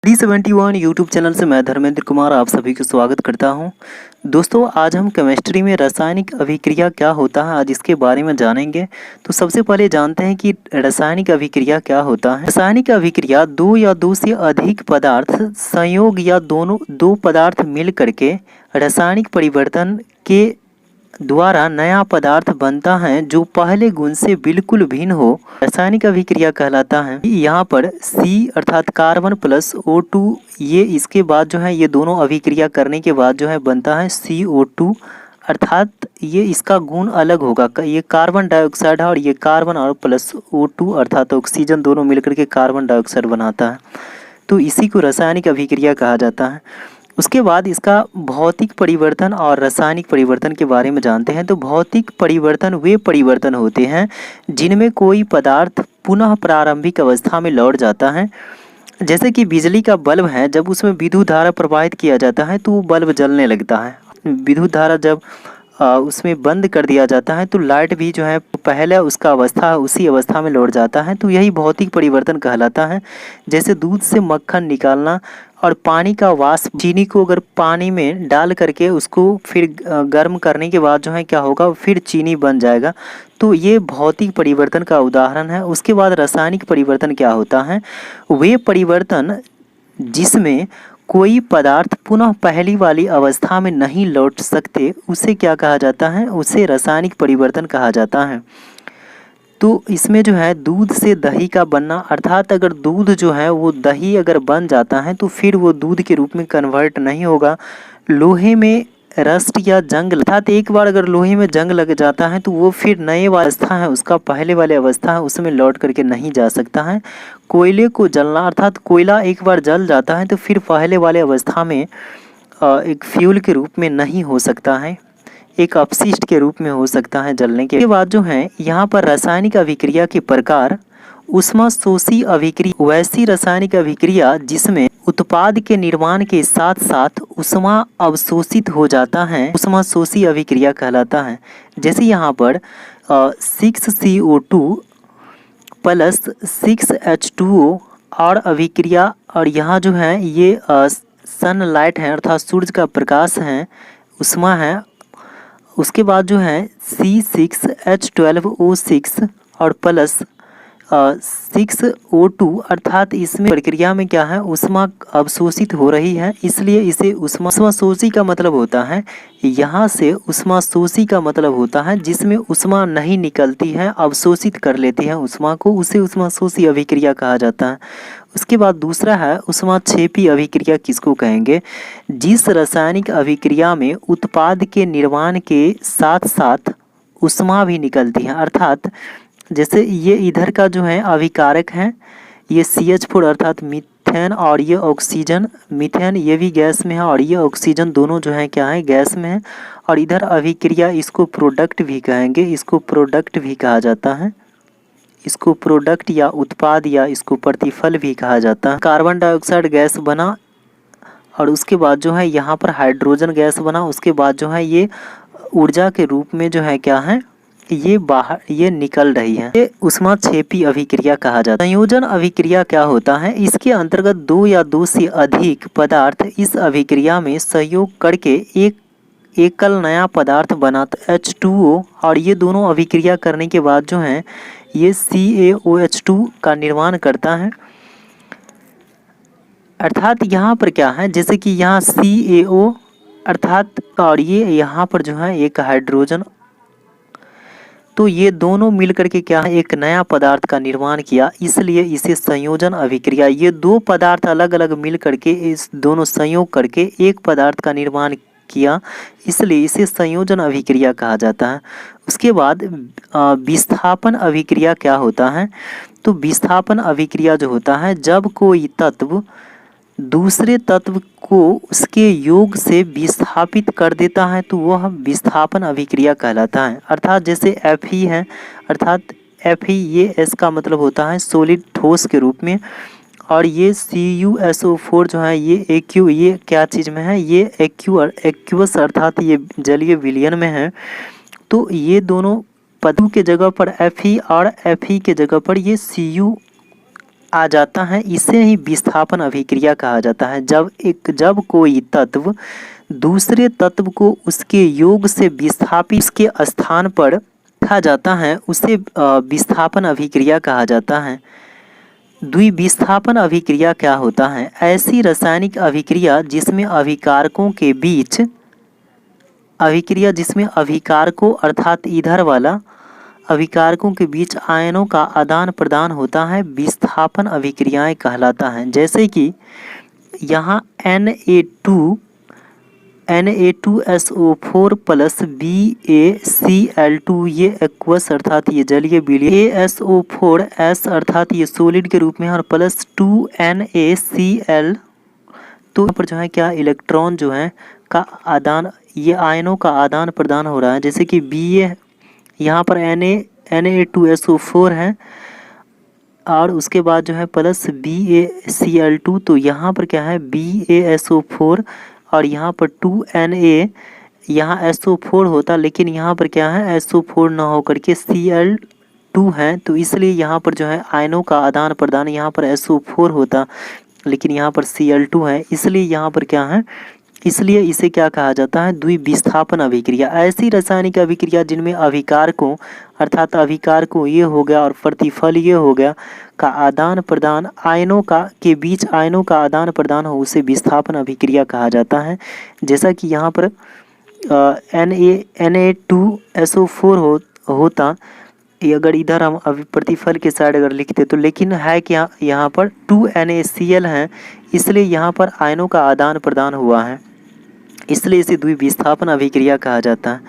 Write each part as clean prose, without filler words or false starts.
D71 YouTube channel से मैं धर्मेंद्र कुमार आप सभी को स्वागत करता हूं। दोस्तों, आज हम केमिस्ट्री में रासायनिक अभिक्रिया क्या होता है आज इसके बारे में जानेंगे। तो सबसे पहले जानते हैं कि रासायनिक अभिक्रिया क्या होता है। रासायनिक अभिक्रिया दो या दो से अधिक पदार्थ संयोग या दो पदार्थ मिल करके रासायनिक परिवर्तन के द्वारा नया पदार्थ बनता है जो पहले गुण से बिल्कुल भिन्न हो, रासायनिक अभिक्रिया कहलाता है। यहाँ पर C अर्थात कार्बन प्लस O2, ये इसके बाद जो है ये दोनों अभिक्रिया करने के बाद जो है बनता है CO2, अर्थात ये इसका गुण अलग होगा। ये कार्बन डाइऑक्साइड है और ये कार्बन और प्लस O2 अर्थात ऑक्सीजन दोनों मिलकर के कार्बन डाइऑक्साइड बनाता है। तो इसी को रासायनिक अभिक्रिया कहा जाता है। उसके बाद इसका भौतिक परिवर्तन और रासायनिक परिवर्तन के बारे में जानते हैं। तो भौतिक परिवर्तन वे परिवर्तन होते हैं जिनमें कोई पदार्थ पुनः प्रारंभिक अवस्था में लौट जाता है। जैसे कि बिजली का बल्ब है, जब उसमें विद्युत धारा प्रवाहित किया जाता है तो वो बल्ब जलने लगता है। विद्युत धारा जब उसमें बंद कर दिया जाता है तो लाइट भी जो है पहले उसका अवस्था उसी अवस्था में लौट जाता है। तो यही भौतिक परिवर्तन कहलाता है। जैसे दूध से मक्खन निकालना और पानी का वाष्प, चीनी को अगर पानी में डाल करके उसको फिर गर्म करने के बाद जो है क्या होगा, फिर चीनी बन जाएगा। तो ये भौतिक परिवर्तन का उदाहरण है। उसके बाद रासायनिक परिवर्तन क्या होता है, वे परिवर्तन जिसमें कोई पदार्थ पुनः पहली वाली अवस्था में नहीं लौट सकते उसे क्या कहा जाता है, उसे रासायनिक परिवर्तन कहा जाता है। तो इसमें जो है दूध से दही का बनना, अर्थात अगर दूध जो है वो दही अगर बन जाता है तो फिर वो दूध के रूप में कन्वर्ट नहीं होगा। लोहे में रस्ट या जंग, अर्थात एक बार अगर लोहे में जंग लग जाता है तो वो फिर नए वाली अवस्था है, उसका पहले वाली अवस्था है उसमें लौट करके नहीं जा सकता है। कोयले को जलना, अर्थात कोयला एक बार जल जाता है तो फिर पहले वाले अवस्था में एक फ्यूल के रूप में नहीं हो सकता है, एक अपशिष्ट के रूप में हो सकता है जलने के बाद। जो है यहाँ पर रासायनिक अभिक्रिया के प्रकार, ऊष्माशोषी अभिक्रिया, वैसी रासायनिक अभिक्रिया जिसमें उत्पाद के निर्माण के साथ साथ ऊष्मा अवशोषित हो जाता है, ऊष्माशोषी अभिक्रिया कहलाता है। जैसे यहाँ पर 6CO2 प्लस 6H2O और अभिक्रिया, और यहाँ जो है ये सनलाइट है अर्थात सूर्य का प्रकाश है, ऊष्मा है। उसके बाद जो है C6H12O6 और प्लस 6O2, अर्थात इसमें प्रक्रिया में क्या है, ऊष्मा अवशोषित हो रही है, इसलिए इसे ऊष्माशोषी का मतलब होता है। यहाँ से ऊष्माशोषी का मतलब होता है जिसमें ऊष्मा नहीं निकलती है, अवशोषित कर लेती है ऊष्मा को, उसे ऊष्माशोषी अभिक्रिया कहा जाता है। उसके बाद दूसरा है ऊष्माक्षेपी अभिक्रिया। किसको कहेंगे, जिस रासायनिक अभिक्रिया में उत्पाद के निर्माण के साथ साथ ऊष्मा भी निकलती है, अर्थात जैसे ये इधर का जो है अभिकारक है, ये CH4 अर्थात मीथेन, और ये ऑक्सीजन, मीथेन ये भी गैस में है और ये ऑक्सीजन दोनों जो है क्या है, गैस में है। और इधर अभिक्रिया, इसको प्रोडक्ट भी कहेंगे, इसको प्रोडक्ट भी कहा जाता है, इसको प्रोडक्ट या उत्पाद या इसको प्रतिफल भी कहा जाता है। कार्बन डाइऑक्साइड गैस बना और उसके बाद जो है यहाँ पर हाइड्रोजन गैस बना, उसके बाद जो है ये ऊर्जा के रूप में जो है क्या है, ये बाहर ये निकल रही है, ये ऊष्माक्षेपी अभिक्रिया कहा जाता है। संयोजन अभिक्रिया क्या होता है, इसके अंतर्गत दो या दो से अधिक पदार्थ इस अभिक्रिया में सहयोग करके एक एकल नया पदार्थ बनाता H2O, और ये दोनों अभिक्रिया करने के बाद जो है ये CaOH2 का निर्माण करता है। अर्थात यहाँ पर क्या है, जैसे कि यहाँ CaO अर्थात, और ये यहाँ पर जो है एक हाइड्रोजन, तो ये दोनों मिल करके क्या है, एक नया पदार्थ का निर्माण किया, इसलिए इसे संयोजन अभिक्रिया, ये दो पदार्थ अलग अलग मिल करके इस दोनों संयोग करके एक पदार्थ का निर्माण किया, इसलिए इसे संयोजन अभिक्रिया कहा जाता है। उसके बाद विस्थापन अभिक्रिया क्या होता है, तो विस्थापन अभिक्रिया जो होता है, जब कोई तत्व दूसरे तत्व को उसके योग से विस्थापित कर देता है तो वह विस्थापन अभिक्रिया कहलाता है। अर्थात जैसे Fe है, अर्थात Fe ये S का मतलब होता है सॉलिड, ठोस के रूप में, और ये CuSO4 जो है ये Aq, ये क्या चीज़ में है, ये एक्वस अर्थात ये जलीय विलयन में है। तो ये दोनों पदों के जगह पर Fe और Fe के जगह पर ये Cu आ जाता है, इसे ही विस्थापन अभिक्रिया कहा जाता है। जब कोई तत्व दूसरे तत्व को उसके योग से विस्थापित उसके स्थान पर रखा जाता है, उसे विस्थापन अभिक्रिया कहा जाता है। द्विविस्थापन अभिक्रिया क्या होता है? ऐसी रासायनिक अभिक्रिया जिसमें अभिकारकों अर्थात इधर वाला अभिकारकों के बीच आयनों का आदान प्रदान होता है, विस्थापन अभिक्रियाएं कहलाता है। जैसे कि यहाँ Na2SO4 प्लस BaCl2 ये एक्वस अर्थात ये जलीय विलयन, ASO4S अर्थात ये सॉलिड के रूप में है, और प्लस 2NaCl, तो यहाँ पर जो है क्या इलेक्ट्रॉन जो है का आदान, ये आयनों का आदान प्रदान हो रहा है। जैसे कि Ba यहाँ पर Na2SO4 है और उसके बाद जो है प्लस BaCl2, तो यहाँ पर क्या है BaSO4 और यहाँ पर 2Na, यहाँ SO4 होता लेकिन यहाँ पर क्या है SO4 ना होकर के Cl2 है, तो इसलिए यहाँ पर जो है आयनों का आदान प्रदान, यहाँ पर SO4 होता लेकिन यहाँ पर Cl2 है, इसलिए यहाँ पर क्या है, इसलिए इसे क्या कहा जाता है? द्विविस्थापन अभिक्रिया। ऐसी रासायनिक अभिक्रिया जिनमें अभिकारकों अर्थात अभिकारकों ये हो गया और प्रतिफल ये हो गया का आदान प्रदान, आयनों के बीच आयनों का आदान प्रदान हो, उसे विस्थापन अभिक्रिया कहा जाता है। जैसा कि यहाँ पर Na2SO4 होता, अगर इधर हम अभी प्रतिफल के साइड अगर लिखते तो, लेकिन है क्या यहाँ पर 2NaCl है, इसलिए यहाँ पर आयनों का आदान प्रदान हुआ है, इसलिए इसे द्विविस्थापन अभिक्रिया कहा जाता है।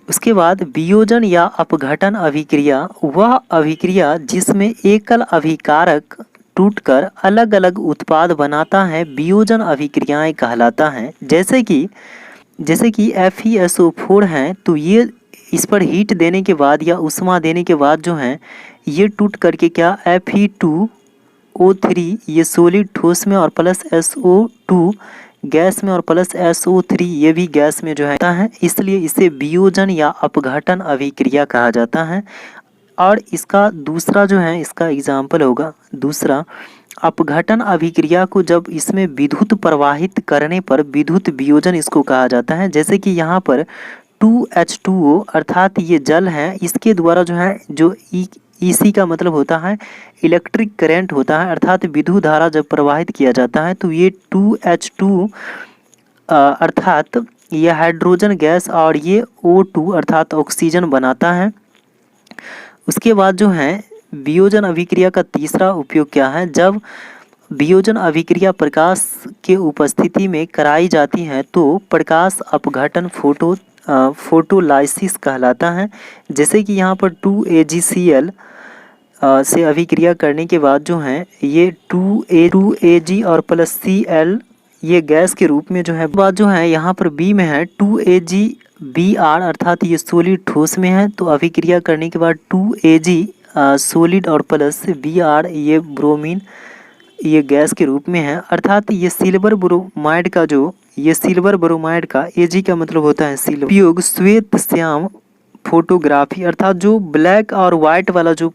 उसके बाद वियोजन या अपघटन अभिक्रिया, वह अभिक्रिया जिसमें एकल अभिकारक टूटकर अलग अलग उत्पाद बनाता है, वियोजन अभिक्रियाएं कहलाता है। जैसे कि FeSO4 है, तो ये इस पर हीट देने के बाद या उष्मा देने के बाद जो है ये टूट करके क्या Fe2O3 ये सॉलिड ठोस में और प्लस SO2 गैस में और प्लस SO3 ये भी गैस में जो है, इसलिए इसे वियोजन या अपघटन अभिक्रिया कहा जाता है। और इसका दूसरा जो है इसका एग्जाम्पल होगा, दूसरा अपघटन अभिक्रिया को जब इसमें विद्युत प्रवाहित करने पर विद्युत वियोजन इसको कहा जाता है। जैसे कि यहाँ पर 2H2O अर्थात ये जल है, इसके द्वारा जो है जो EC का मतलब होता है इलेक्ट्रिक करंट होता है, अर्थात विद्युत धारा जब प्रवाहित किया जाता है तो ये 2H2 अर्थात ये हाइड्रोजन गैस और ये O2 अर्थात ऑक्सीजन बनाता है। उसके बाद जो है वियोजन अभिक्रिया का तीसरा उपयोग क्या है? जब वियोजन अभिक्रिया प्रकाश के उपस्थिति में कराई जाती है तो प्रकाश अपघटन फोटोलाइसिस कहलाता है। जैसे कि यहाँ पर 2AgCl से अभिक्रिया करने के बाद जो है ये 2Ag और प्लस Cl ये गैस के रूप में जो है, बाद जो है यहाँ पर B में है 2AgBr अर्थात ये सॉलिड ठोस में है, तो अभिक्रिया करने के बाद 2Ag सॉलिड और प्लस Br ये ब्रोमीन ये गैस के रूप में है, अर्थात ये सिल्वर ब्रोमाइड का Ag का मतलब होता है सिल्वर। उपयोग श्वेत श्याम फोटोग्राफी अर्थात जो ब्लैक और वाइट वाला जो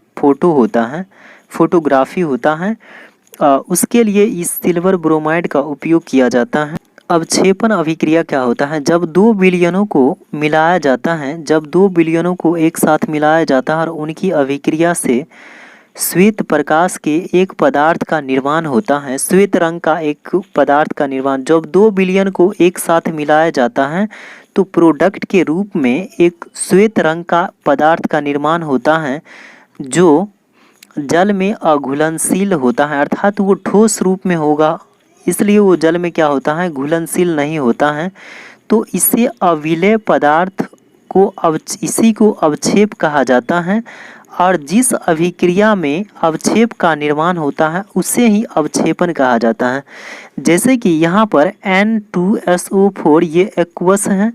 फोटोग्राफी होता है उसके लिए इस सिल्वर ब्रोमाइड का उपयोग किया जाता है। अवक्षेपण अभिक्रिया क्या होता है? जब दो विलयनों को एक साथ मिलाया जाता है और उनकी अभिक्रिया से श्वेत प्रकाश के एक पदार्थ का निर्माण होता है, श्वेत रंग का एक पदार्थ का निर्माण। जब दो विलयन को एक साथ मिलाया जाता है तो प्रोडक्ट के रूप में एक श्वेत रंग का पदार्थ का निर्माण होता है जो जल में अघुलनशील होता है, अर्थात वो ठोस रूप में होगा, इसलिए वो जल में क्या होता है घुलनशील नहीं होता है। तो इसे अविलेय पदार्थ को इसी को अवक्षेप कहा जाता है, और जिस अभिक्रिया में अवक्षेप का निर्माण होता है उसे ही अवक्षेपण कहा जाता है। जैसे कि यहाँ पर N2SO4 ये एक्वस है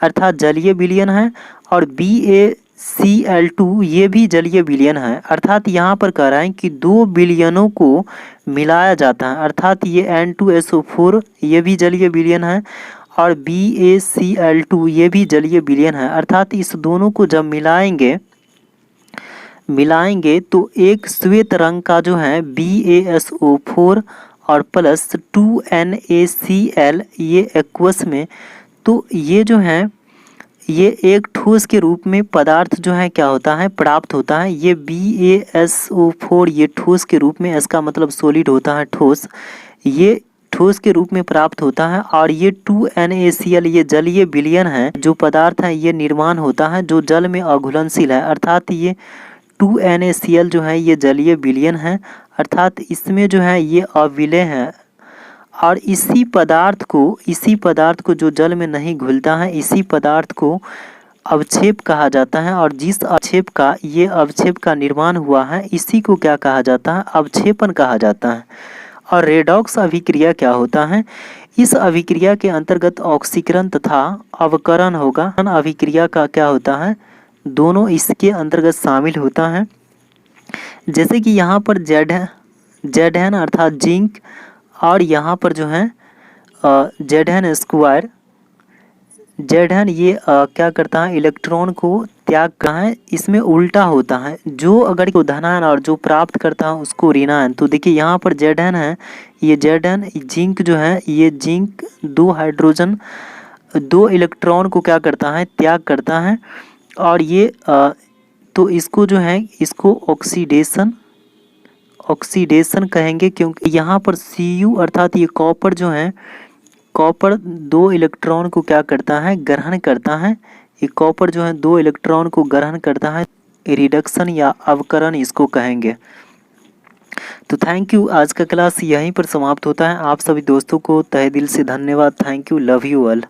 अर्थात जलीय विलयन है, और BaCl2 ये भी जलीय विलयन है, अर्थात यहाँ पर कह रहे हैं कि दो विलयनों को मिलाया जाता है, अर्थात ये N2SO4 ये भी जलीय विलयन है और BaCl2 ये भी जलीय विलयन है, अर्थात इस दोनों को जब मिलाएंगे तो एक श्वेत रंग का जो है BaSO4 और प्लस 2NaCl ये एक्वस में, तो ये जो है ये एक ठोस के रूप में पदार्थ जो है क्या होता है प्राप्त होता है। ये BaSO4 ये ठोस के रूप में, इसका मतलब सॉलिड होता है ठोस, ये ठोस के रूप में प्राप्त होता है। और ये 2NaCl ये जलीय विलयन है, जो पदार्थ है ये निर्माण होता है जो जल में अघुलनशील है, अर्थात ये 2NaCl जो है ये जलीय विलयन है, अर्थात इसमें जो है ये अविलेय है। और इसी पदार्थ को जो जल में नहीं घुलता है, इसी पदार्थ को अवक्षेप कहा जाता है। और जिस अवक्षेप का निर्माण हुआ है इसी को क्या कहा जाता है, अवक्षेपण कहा जाता है। और रेडॉक्स अभिक्रिया क्या होता है, इस अभिक्रिया के अंतर्गत ऑक्सीकरण तथा अवकरण होगा। अभिक्रिया का क्या होता है, दोनों इसके अंतर्गत शामिल होता है। जैसे कि यहाँ पर Zn अर्थात जिंक, और यहाँ पर जो है Zn स्क्वायर, Zn ये क्या करता है, इलेक्ट्रॉन को त्याग करता है, इसमें उल्टा होता है, जो अगर को धनायन और जो प्राप्त करता है उसको ऋणायन। तो देखिए यहाँ पर Zn है, ये Zn जिंक जो है, ये जिंक 2 हाइड्रोजन 2 इलेक्ट्रॉन को क्या करता है, त्याग करता है। और ये तो इसको जो है इसको ऑक्सीडेशन कहेंगे, क्योंकि यहाँ पर Cu अर्थात ये कॉपर जो है, कॉपर 2 इलेक्ट्रॉन को क्या करता है, ग्रहण करता है। ये कॉपर जो है 2 इलेक्ट्रॉन को ग्रहण करता है, रिडक्शन या अवकरण इसको कहेंगे। तो थैंक यू, आज का क्लास यहीं पर समाप्त होता है। आप सभी दोस्तों को तहे दिल से धन्यवाद। Thank you, love you all.